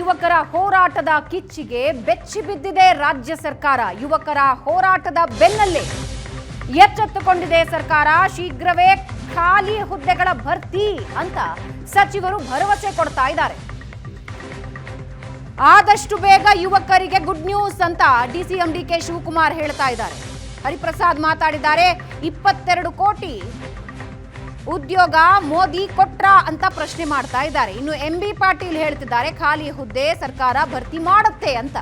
ಯುವಕರ ಹೋರಾಟದ ಕಿಚ್ಚಿಗೆ ಬೆಚ್ಚಿ ಬಿದ್ದಿದೆ ರಾಜ್ಯ ಸರ್ಕಾರ. ಯುವಕರ ಹೋರಾಟದ ಬೆನ್ನಲ್ಲೇ ಎಚ್ಚೆತ್ತುಕೊಂಡಿದೆ ಸರ್ಕಾರ. ಶೀಘ್ರವೇ ಖಾಲಿ ಹುದ್ದೆಗಳ ಭರ್ತಿ ಅಂತ ಸಚಿವರು ಭರವಸೆ ಕೊಡ್ತಾ ಇದ್ದಾರೆ. ಆದಷ್ಟು ಬೇಗ ಯುವಕರಿಗೆ ಗುಡ್ ನ್ಯೂಸ್ ಅಂತ ಡಿಸಿಎಂ ಡಿಕೆ ಶಿವಕುಮಾರ್ ಹೇಳ್ತಾ ಇದ್ದಾರೆ. ಹರಿಪ್ರಸಾದ್ ಮಾತಾಡಿದ್ದಾರೆ. 22 ಕೋಟಿ ಉದ್ಯೋಗ ಮೋದಿ ಕೊಟ್ರ ಅಂತ ಪ್ರಶ್ನೆ ಮಾಡ್ತಾ ಇದ್ದಾರೆ. ಇನ್ನು MB ಪಾಟೀಲ್ ಹೇಳ್ತಿದ್ದಾರೆ ಖಾಲಿ ಹುದ್ದೆ ಸರ್ಕಾರ ಭರ್ತಿ ಮಾಡುತ್ತೆ ಅಂತ.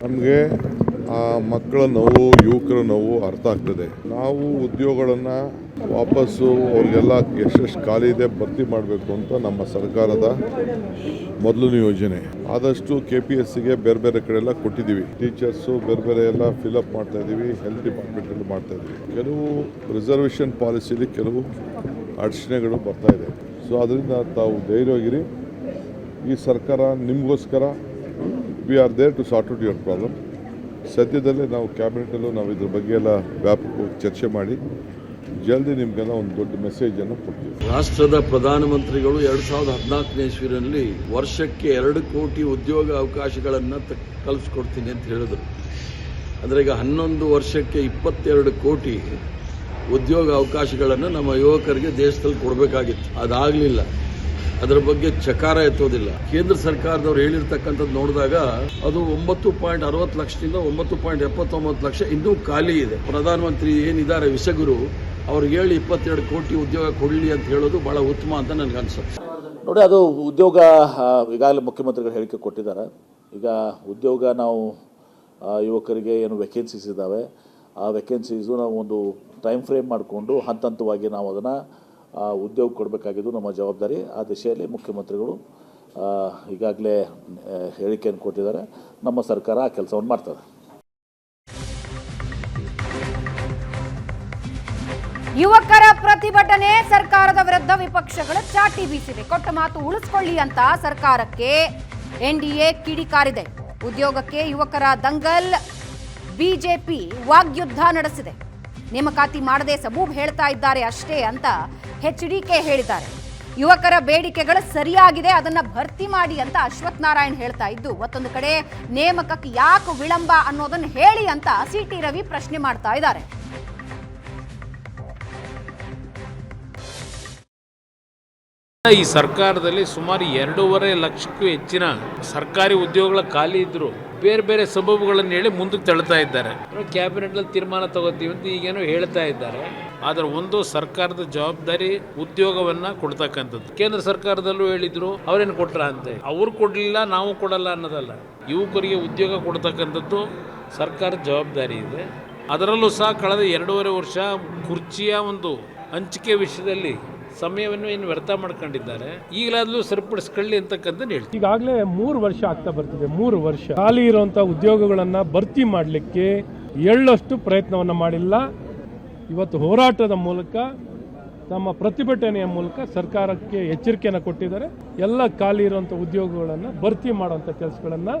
ನಮಗೆ ಆ ಮಕ್ಕಳ ನೋವು, ಯುವಕರ ನೋವು ಅರ್ಥ ಆಗ್ತದೆ. ನಾವು ಉದ್ಯೋಗಗಳನ್ನು ವಾಪಸ್ಸು ಅವ್ರಿಗೆಲ್ಲ ಎಷ್ಟೆಷ್ಟು ಖಾಲಿ ಇದೆ ಭರ್ತಿ ಮಾಡಬೇಕು ಅಂತ ನಮ್ಮ ಸರ್ಕಾರದ ಮೊದಲನೇ ಯೋಜನೆ. ಆದಷ್ಟು KPSCಗೆ ಬೇರೆ ಬೇರೆ ಕಡೆ ಎಲ್ಲ ಕೊಟ್ಟಿದ್ದೀವಿ. ಟೀಚರ್ಸು ಬೇರೆ ಬೇರೆ ಎಲ್ಲ ಫಿಲಪ್ ಮಾಡ್ತಾ ಇದ್ದೀವಿ. ಹೆಲ್ತ್ ಡಿಪಾರ್ಟ್ಮೆಂಟಲ್ಲಿ ಮಾಡ್ತಾ ಇದ್ದೀವಿ. ಕೆಲವು ರಿಸರ್ವೇಷನ್ ಪಾಲಿಸಿಲಿ ಕೆಲವು ಅಡಚಣೆಗಳು ಬರ್ತಾ ಇದೆ. ಸೊ ಅದರಿಂದ ತಾವು ಧೈರ್ಯವಾಗಿರಿ. ಈ ಸರ್ಕಾರ ನಿಮಗೋಸ್ಕರ we are there to sort out your problem. ಸದ್ಯದಲ್ಲೇ ನಾವು ಕ್ಯಾಬಿನೆಟಲ್ಲೂ ನಾವು ಇದ್ರ ಬಗ್ಗೆ ಎಲ್ಲ ವ್ಯಾಪಕವಾಗಿ ಚರ್ಚೆ ಮಾಡಿ ಜಲ್ದಿ ನಿಮ್ಗೆಲ್ಲ ಒಂದು ದೊಡ್ಡ ಮೆಸೇಜನ್ನು ಕೊಡ್ತೀವಿ. ರಾಷ್ಟ್ರದ ಪ್ರಧಾನಮಂತ್ರಿಗಳು 2014ನೇ ಇಸ್ವಿನಲ್ಲಿ ವರ್ಷಕ್ಕೆ 2 ಕೋಟಿ ಉದ್ಯೋಗ ಅವಕಾಶಗಳನ್ನು ಕಲ್ಪಿಸ್ಕೊಡ್ತೀನಿ ಅಂತ ಹೇಳಿದರು. ಅಂದರೆ ಈಗ 11 ವರ್ಷಕ್ಕೆ 22 ಕೋಟಿ ಉದ್ಯೋಗ ಅವಕಾಶಗಳನ್ನು ನಮ್ಮ ಯುವಕರಿಗೆ ದೇಶದಲ್ಲಿ ಕೊಡಬೇಕಾಗಿತ್ತು. ಅದಾಗಲಿಲ್ಲ. ಅದರ ಬಗ್ಗೆ ಚಕಾರ ಎತ್ತೋದಿಲ್ಲ. ಕೇಂದ್ರ ಸರ್ಕಾರದವ್ರು ಹೇಳಿರ್ತಕ್ಕಂಥದ್ದು ನೋಡಿದಾಗ ಅದು 9.60 ಲಕ್ಷದಿಂದ 9.79 ಲಕ್ಷ ಇನ್ನೂ ಖಾಲಿ ಇದೆ. ಪ್ರಧಾನಮಂತ್ರಿ ಏನಿದ್ದಾರೆ ವಿಷಗುರು, ಅವ್ರಿಗೆ ಹೇಳಿ 22 ಕೋಟಿ ಉದ್ಯೋಗ ಕೊಡಲಿ ಅಂತ ಹೇಳೋದು ಬಹಳ ಉತ್ತಮ ಅಂತ ನನಗೆ ಅನ್ಸುತ್ತೆ. ನೋಡಿ, ಅದು ಉದ್ಯೋಗ ಈಗಾಗಲೇ ಮುಖ್ಯಮಂತ್ರಿಗಳು ಹೇಳಿಕೆ ಕೊಟ್ಟಿದ್ದಾರೆ. ಈಗ ಉದ್ಯೋಗ ನಾವು ಯುವಕರಿಗೆ ಏನು ವೇಕೆನ್ಸೀಸ್ ಇದ್ದಾವೆ, ಆ ವೇಕೆನ್ಸೀಸು ನಾವು ಒಂದು ಟೈಮ್ ಫ್ರೇಮ್ ಮಾಡಿಕೊಂಡು ಹಂತವಾಗಿ ನಾವು ಅದನ್ನು ಉದ್ಯೋಗ ಕೊಡಬೇಕಾಗಿದ್ದು ನಮ್ಮ ಜವಾಬ್ದಾರಿ. ಆ ದಿಶೆಯಲ್ಲಿ ಮುಖ್ಯಮಂತ್ರಿಗಳು ಈಗಾಗಲೇ ಹೇಳಿಕೆಯನ್ನು ಕೊಟ್ಟಿದ್ದಾರೆ. ನಮ್ಮ ಸರ್ಕಾರ ಆ ಕೆಲಸವನ್ನು ಮಾಡ್ತದೆ. ಯುವಕರ ಪ್ರತಿಭಟನೆ ಸರ್ಕಾರದ ವಿರುದ್ಧ ವಿಪಕ್ಷಗಳು ಚಾಟಿ ಬೀಸಿವೆ. ಕೊಟ್ಟ ಮಾತು ಉಳಿಸಿಕೊಳ್ಳಿ ಅಂತ ಸರ್ಕಾರಕ್ಕೆ NDA ಕಿಡಿಕಾರಿದೆ. ಉದ್ಯೋಗಕ್ಕೆ ಯುವಕರ ದಂಗಲ್, ಬಿಜೆಪಿ ವಾಗ್ಯುದ್ಧ ನಡೆಸಿದೆ. ನೇಮಕಾತಿ ಮಾಡದೆ ಸಬೂಬ್ ಹೇಳ್ತಾ ಇದ್ದಾರೆ ಅಷ್ಟೇ ಅಂತ HDK ಹೇಳಿದ್ದಾರೆ. ಯುವಕರ ಬೇಡಿಕೆಗಳು ಸರಿಯಾಗಿದೆ, ಅದನ್ನ ಭರ್ತಿ ಮಾಡಿ ಅಂತ ಅಶ್ವಥ್ ನಾರಾಯಣ್ ಹೇಳ್ತಾ ಇದ್ದು, ಮತ್ತೊಂದು ಕಡೆ ನೇಮಕಕ್ಕೆ ಯಾಕೆ ವಿಳಂಬ ಅನ್ನೋದನ್ನ ಹೇಳಿ ಅಂತ CT ರವಿ ಪ್ರಶ್ನೆ ಮಾಡ್ತಾ ಇದ್ದಾರೆ. ಈ ಸರ್ಕಾರದಲ್ಲಿ ಸುಮಾರು 2.5 ಲಕ್ಷಕ್ಕೂ ಹೆಚ್ಚಿನ ಸರ್ಕಾರಿ ಉದ್ಯೋಗಗಳ ಖಾಲಿ ಇದ್ರು ಬೇರೆ ಬೇರೆ ಸಬಬುಗಳನ್ನು ಹೇಳಿ ಮುಂದಕ್ಕೆ ತಳ್ತಾ ಇದ್ದಾರೆ. ಕ್ಯಾಬಿನೆಟ್ನಲ್ಲಿ ತೀರ್ಮಾನ ತಗೋತೀವಿ ಅಂತ ಈಗೇನೋ ಹೇಳ್ತಾ ಇದ್ದಾರೆ. ಆದರೆ ಒಂದು ಸರ್ಕಾರದ ಜವಾಬ್ದಾರಿ ಉದ್ಯೋಗವನ್ನ ಕೊಡ್ತಕ್ಕಂಥದ್ದು. ಕೇಂದ್ರ ಸರ್ಕಾರದಲ್ಲೂ ಹೇಳಿದ್ರು, ಅವರೇನು ಕೊಟ್ರ ಅಂತೆ. ಅವ್ರು ಕೊಡಲಿಲ್ಲ, ನಾವು ಕೊಡಲ್ಲ ಅನ್ನೋದಲ್ಲ. ಯುವಕರಿಗೆ ಉದ್ಯೋಗ ಕೊಡ್ತಕ್ಕಂಥದ್ದು ಸರ್ಕಾರದ ಜವಾಬ್ದಾರಿ ಇದೆ. ಅದರಲ್ಲೂ ಸಹ ಕಳೆದ 2.5 ವರ್ಷ ಕುರ್ಚಿಯ ಒಂದು ಹಂಚಿಕೆ ವಿಷಯದಲ್ಲಿ ಸಮಯವನ್ನು ಏನು ವ್ಯರ್ಥ ಮಾಡ್ಕೊಂಡಿದ್ದಾರೆ. ಈಗಲಾದ್ರೂ ಸರಿಪಡಿಸ್ಕೊಳ್ಳಿ ಅಂತಕ್ಕಂಥ ಹೇಳ್ತೀವಿ. ಈಗಾಗಲೇ 3 ವರ್ಷ ಆಗ್ತಾ ಬರ್ತಿದೆ. 3 ವರ್ಷ ಖಾಲಿ ಇರುವಂಥ ಉದ್ಯೋಗಗಳನ್ನು ಭರ್ತಿ ಮಾಡಲಿಕ್ಕೆ ಎಳ್ಳಷ್ಟು ಪ್ರಯತ್ನವನ್ನು ಮಾಡಿಲ್ಲ. ಇವತ್ತು ಹೋರಾಟದ ಮೂಲಕ, ನಮ್ಮ ಪ್ರತಿಭಟನೆಯ ಮೂಲಕ ಸರ್ಕಾರಕ್ಕೆ ಎಚ್ಚರಿಕೆಯನ್ನು ಕೊಟ್ಟಿದ್ದಾರೆ. ಎಲ್ಲ ಖಾಲಿ ಇರುವಂಥ ಉದ್ಯೋಗಗಳನ್ನು ಭರ್ತಿ ಮಾಡುವಂಥ ಕೆಲಸಗಳನ್ನು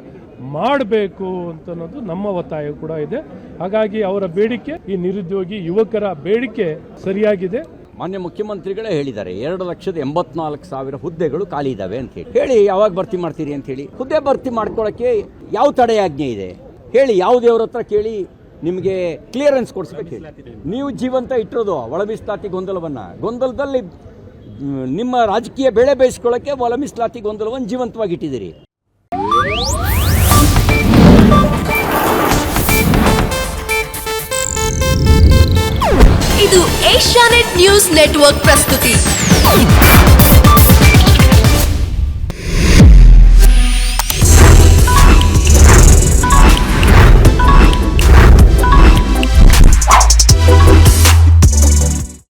ಮಾಡಬೇಕು ಅನ್ನೋದು ನಮ್ಮ ಒತ್ತಾಯ ಕೂಡ ಇದೆ. ಹಾಗಾಗಿ ಅವರ ಬೇಡಿಕೆ, ಈ ನಿರುದ್ಯೋಗಿ ಯುವಕರ ಬೇಡಿಕೆ ಸರಿಯಾಗಿದೆ. ಮಾನ್ಯ ಮುಖ್ಯಮಂತ್ರಿಗಳೇ ಹೇಳಿದ್ದಾರೆ 2,84,000 ಹುದ್ದೆಗಳು ಖಾಲಿ ಇದ್ದಾವೆ ಅಂತ ಹೇಳಿ ಯಾವಾಗ ಭರ್ತಿ ಮಾಡ್ತೀರಿ ಅಂತ ಹೇಳಿ. ಹುದ್ದೆ ಭರ್ತಿ ಮಾಡ್ಕೊಳ್ಳೋಕ್ಕೆ ಯಾವ ತಡೆಯಾಜ್ಞೆ ಇದೆ ಹೇಳಿ? ಯಾವುದೇವ್ರ ಹತ್ರ ಕೇಳಿ ನಿಮಗೆ ಕ್ಲಿಯರೆನ್ಸ್ ಕೊಡಿಸ್ಬೇಕು ಹೇಳಿ. ನೀವು ಜೀವಂತ ಇಟ್ಟಿರೋದು ಒಳ ಮೀಸಲಾತಿ ಗೊಂದಲದಲ್ಲಿ ನಿಮ್ಮ ರಾಜಕೀಯ ಬೆಳೆ ಬೇಯಿಸ್ಕೊಳ್ಳೋಕ್ಕೆ ಒಳ ಮೀಸಲಾತಿ ಗೊಂದಲವನ್ನು ಜೀವಂತವಾಗಿ ಇಟ್ಟಿದ್ದೀರಿ. ಇದು ಏಷ್ಯಾನೆಟ್ ನ್ಯೂಸ್ ನೆಟ್ವರ್ಕ್ ಪ್ರಸ್ತುತಿ.